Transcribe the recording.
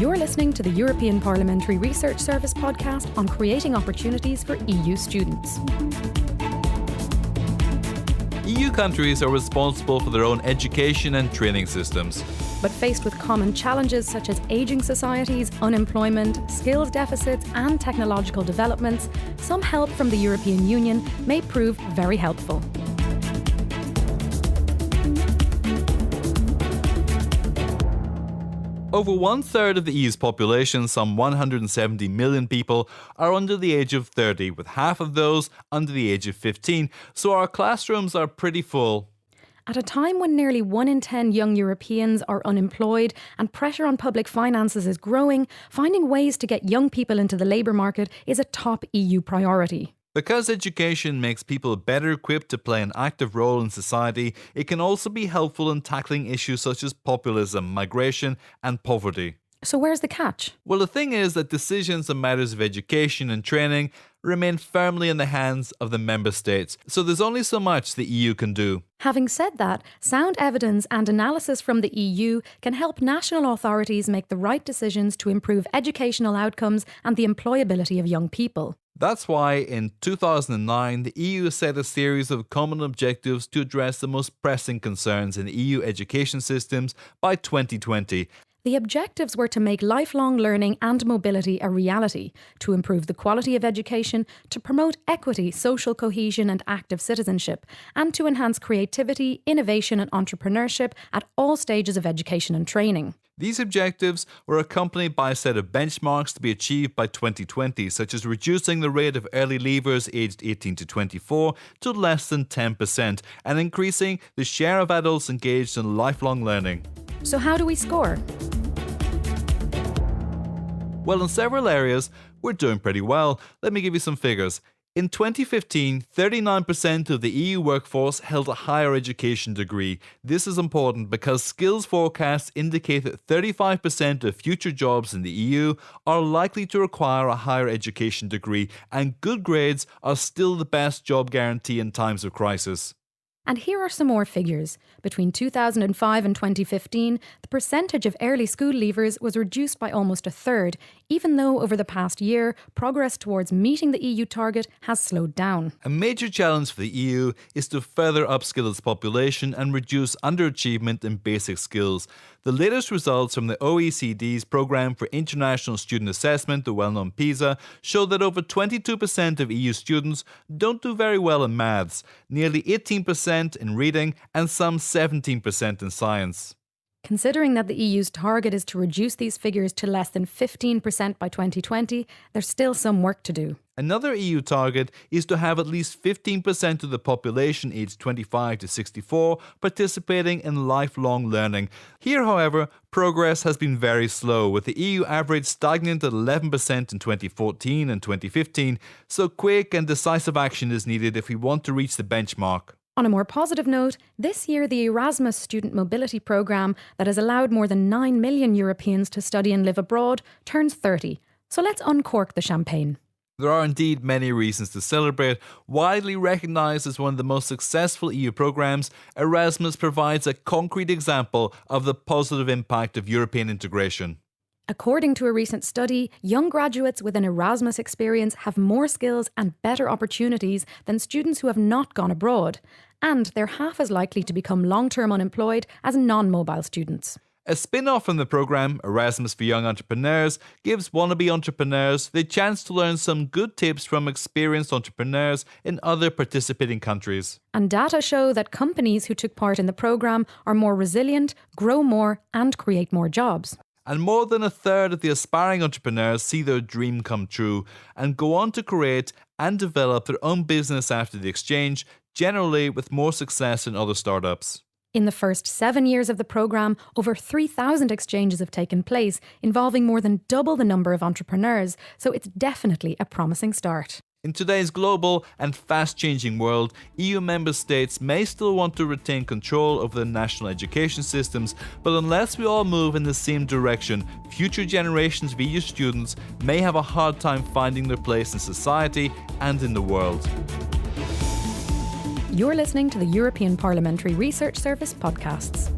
You're listening to the European Parliamentary Research Service podcast on creating opportunities for EU students. EU countries are responsible for their own education and training systems. But faced with common challenges such as ageing societies, unemployment, skills deficits and technological developments, some help from the European Union may prove very helpful. Over 1/3 of the EU's population, some 170 million people, are under the age of 30, with half of those under the age of 15, so our classrooms are pretty full. At a time when nearly 1 in 10 young Europeans are unemployed and pressure on public finances is growing, finding ways to get young people into the labour market is a top EU priority. Because education makes people better equipped to play an active role in society, it can also be helpful in tackling issues such as populism, migration, and poverty. So where's the catch? Well, the thing is that decisions on matters of education and training remain firmly in the hands of the member states, so there's only so much the EU can do. Having said that, sound evidence and analysis from the EU can help national authorities make the right decisions to improve educational outcomes and the employability of young people. That's why in 2009, the EU set a series of common objectives to address the most pressing concerns in EU education systems by 2020. The objectives were to make lifelong learning and mobility a reality, to improve the quality of education, to promote equity, social cohesion and active citizenship, and to enhance creativity, innovation and entrepreneurship at all stages of education and training. These objectives were accompanied by a set of benchmarks to be achieved by 2020, such as reducing the rate of early leavers aged 18 to 24 to less than 10% and increasing the share of adults engaged in lifelong learning. So how do we score? Well, in several areas, we're doing pretty well. Let me give you some figures. In 2015, 39% of the EU workforce held a higher education degree. This is important because skills forecasts indicate that 35% of future jobs in the EU are likely to require a higher education degree, and good grades are still the best job guarantee in times of crisis. And here are some more figures. Between 2005 and 2015, the percentage of early school leavers was reduced by almost a third, even though over the past year, progress towards meeting the EU target has slowed down. A major challenge for the EU is to further upskill its population and reduce underachievement in basic skills. The latest results from the OECD's Programme for International Student Assessment, the well-known PISA, show that over 22% of EU students don't do very well in maths, nearly 18% in reading, and some 17% in science. Considering that the EU's target is to reduce these figures to less than 15% by 2020, there's still some work to do. Another EU target is to have at least 15% of the population aged 25 to 64 participating in lifelong learning. Here, however, progress has been very slow, with the EU average stagnant at 11% in 2014 and 2015, so quick and decisive action is needed if we want to reach the benchmark. On a more positive note, this year the Erasmus student mobility programme that has allowed more than 9 million Europeans to study and live abroad turns 30. So let's uncork the champagne. There are indeed many reasons to celebrate. Widely recognised as one of the most successful EU programmes, Erasmus provides a concrete example of the positive impact of European integration. According to a recent study, young graduates with an Erasmus experience have more skills and better opportunities than students who have not gone abroad. And they're half as likely to become long-term unemployed as non-mobile students. A spin-off from the programme, Erasmus for Young Entrepreneurs, gives wannabe entrepreneurs the chance to learn some good tips from experienced entrepreneurs in other participating countries. And data show that companies who took part in the programme are more resilient, grow more and create more jobs. And more than a third of the aspiring entrepreneurs see their dream come true and go on to create and develop their own business after the exchange, generally with more success than other startups. In the first 7 years of the programme, over 3,000 exchanges have taken place, involving more than double the number of entrepreneurs, so it's definitely a promising start. In today's global and fast-changing world, EU member states may still want to retain control over their national education systems, but unless we all move in the same direction, future generations of EU students may have a hard time finding their place in society and in the world. You're listening to the European Parliamentary Research Service podcasts.